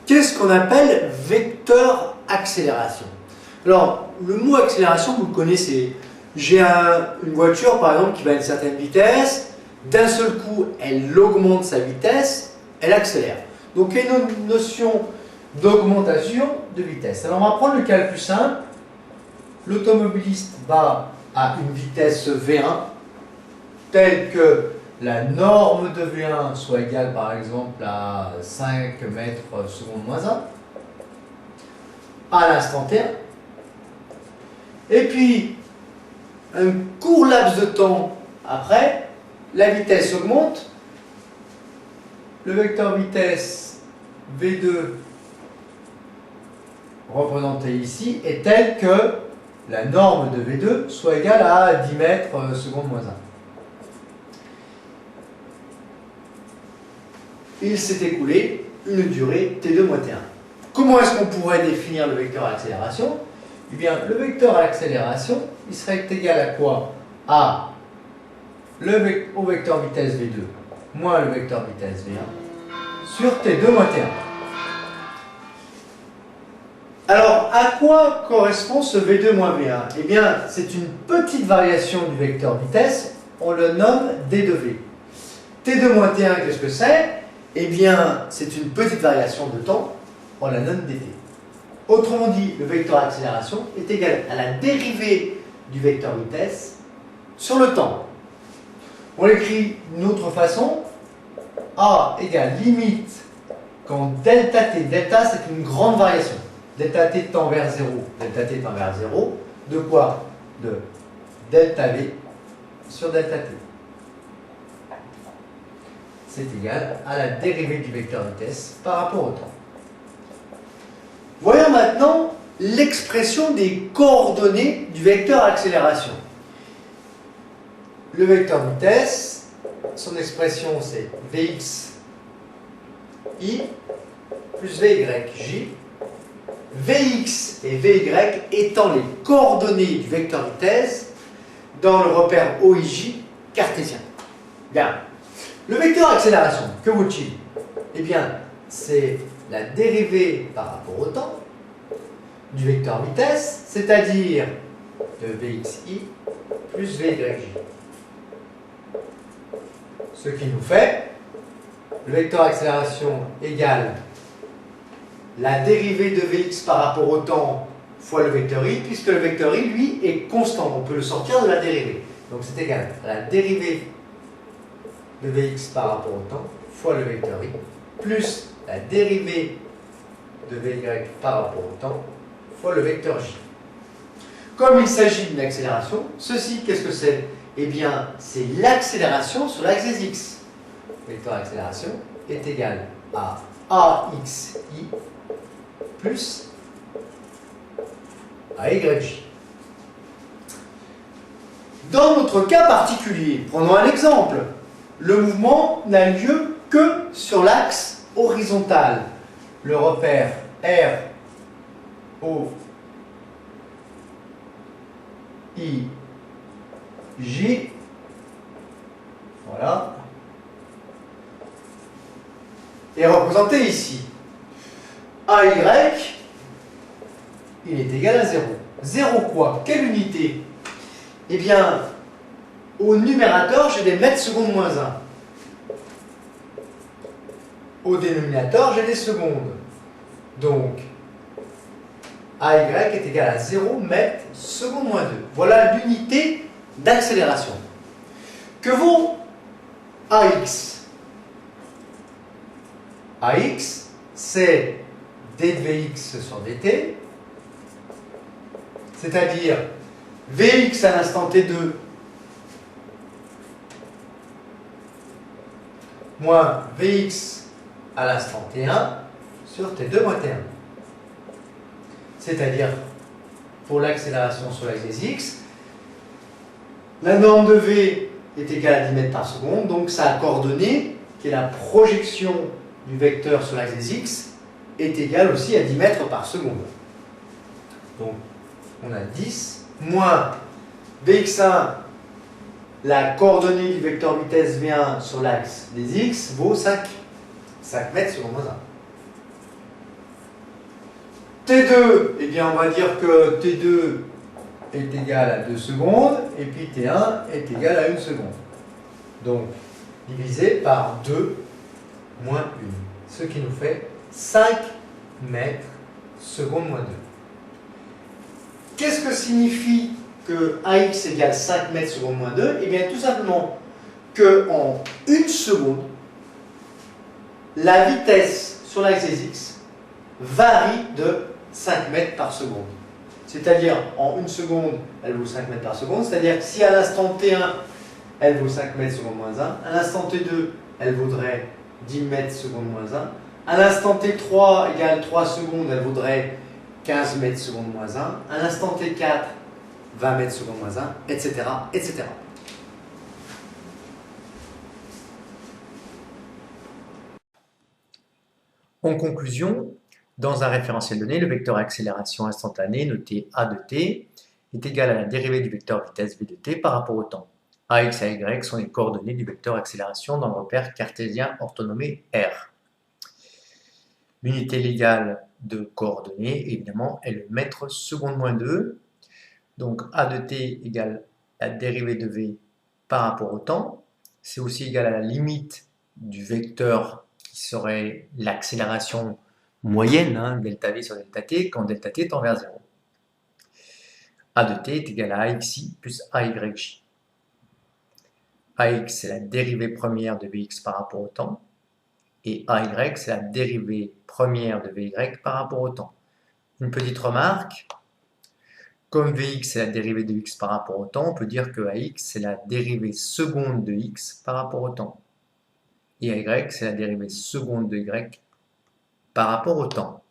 Qu'est-ce qu'on appelle vecteur accélération? Alors, le mot accélération, vous le connaissez. J'ai une voiture, par exemple, qui va à une certaine vitesse. D'un seul coup, elle augmente sa vitesse, elle accélère. Donc, il y a une notion d'augmentation de vitesse. Alors, on va prendre le cas le plus simple. L'automobiliste va à une vitesse V1, telle que la norme de V1 soit égale par exemple à 5 mètres seconde moins 1 à l'instant T. Et puis, un court laps de temps après, la vitesse augmente. Le vecteur vitesse V2 représenté ici est tel que la norme de V2 soit égale à 10 mètres seconde moins 1. Il s'est écoulé une durée T2 moins T1. Comment est-ce qu'on pourrait définir le vecteur accélération? Eh bien, le vecteur accélération, il serait égal à quoi? À au vecteur vitesse V2 moins le vecteur vitesse V1 sur T2 moins T1. Alors, à quoi correspond ce V2 moins V1? Eh bien, c'est une petite variation du vecteur vitesse, on le nomme D de V. T2 moins T1, qu'est-ce que c'est? Eh bien, c'est une petite variation de temps, on la nomme dt. Autrement dit, le vecteur accélération est égal à la dérivée du vecteur vitesse sur le temps. On l'écrit d'une autre façon, A égale limite quand delta t, delta c'est une grande variation. Delta t tend vers 0, delta t tend vers 0, de quoi? De delta v sur delta t. C'est égal à la dérivée du vecteur vitesse par rapport au temps. Voyons maintenant l'expression des coordonnées du vecteur accélération. Le vecteur vitesse, son expression c'est Vx i plus Vyj. Vx et Vy étant les coordonnées du vecteur vitesse dans le repère OIJ cartésien. Bien. Le vecteur accélération, que vaut-il? Eh bien, c'est la dérivée par rapport au temps du vecteur vitesse, c'est-à-dire de Vxi plus Vyj. Ce qui nous fait le vecteur accélération égale la dérivée de Vx par rapport au temps fois le vecteur i, puisque le vecteur i, lui, est constant. On peut le sortir de la dérivée. Donc c'est égal à la dérivée de Vx par rapport au temps fois le vecteur i, plus la dérivée de Vy par rapport au temps fois le vecteur j. Comme il s'agit d'une accélération, ceci, qu'est-ce que c'est? Eh bien, c'est l'accélération sur l'axe des x. Le vecteur accélération est égal à AXI plus AYJ. Dans notre cas particulier, prenons un exemple. Le mouvement n'a lieu que sur l'axe horizontal. Le repère ROIJ voilà, est représenté ici. AY, il est égal à 0. 0 quoi? Quelle unité? Eh bien, au numérateur, j'ai des mètres secondes moins 1. Au dénominateur, j'ai des secondes. Donc, AY est égal à 0 mètres secondes moins 2. Voilà l'unité d'accélération. Que vaut AX? AX, c'est d de Vx sur dt, c'est-à-dire Vx à l'instant t2 moins Vx à l'instant t1 sur t2 moins t1. C'est-à-dire, pour l'accélération sur l'axe des x, la norme de V est égale à 10 mètres par seconde, donc sa coordonnée, qui est la projection du vecteur sur l'axe des x, est égale aussi à 10 mètres par seconde. Donc, on a 10 moins Vx1, la coordonnée du vecteur vitesse V1 sur l'axe des x, vaut 5 mètres seconde moins 1. T2, eh bien on va dire que T2 est égal à 2 secondes, et puis T1 est égal à 1 seconde. Donc, divisé par 2 moins 1, ce qui nous fait 5 mètres seconde moins 2. Qu'est-ce que signifie que AX égale 5 mètres seconde moins 2? Eh bien tout simplement qu'en 1 seconde, la vitesse sur l'axe des X varie de 5 mètres par seconde. C'est-à-dire, en 1 seconde, elle vaut 5 mètres par seconde. C'est-à-dire que si à l'instant T1, elle vaut 5 mètres seconde moins 1, à l'instant T2, elle vaudrait 10 mètres seconde moins 1, à l'instant T3 égale 3 secondes, elle vaudrait 15 mètres seconde moins 1, à l'instant T4, 20 mètres seconde moins 1, etc., etc. En conclusion, dans un référentiel donné, le vecteur accélération instantanée noté a de t est égal à la dérivée du vecteur vitesse v de t par rapport au temps. Ax et ay sont les coordonnées du vecteur accélération dans le repère cartésien orthonomé R. L'unité légale de coordonnées, évidemment, est le mètre seconde moins 2. Donc a de t égale la dérivée de v par rapport au temps. C'est aussi égal à la limite du vecteur qui serait l'accélération moyenne, delta v sur delta t, quand delta t tend vers 0. A de t est égal à axi plus ayj. Ax, c'est la dérivée première de vx par rapport au temps, et ay, c'est la dérivée première de vy par rapport au temps. Une petite remarque, comme vx c'est la dérivée de x par rapport au temps, on peut dire que ax c'est la dérivée seconde de x par rapport au temps. Et ay c'est la dérivée seconde de y par rapport au temps.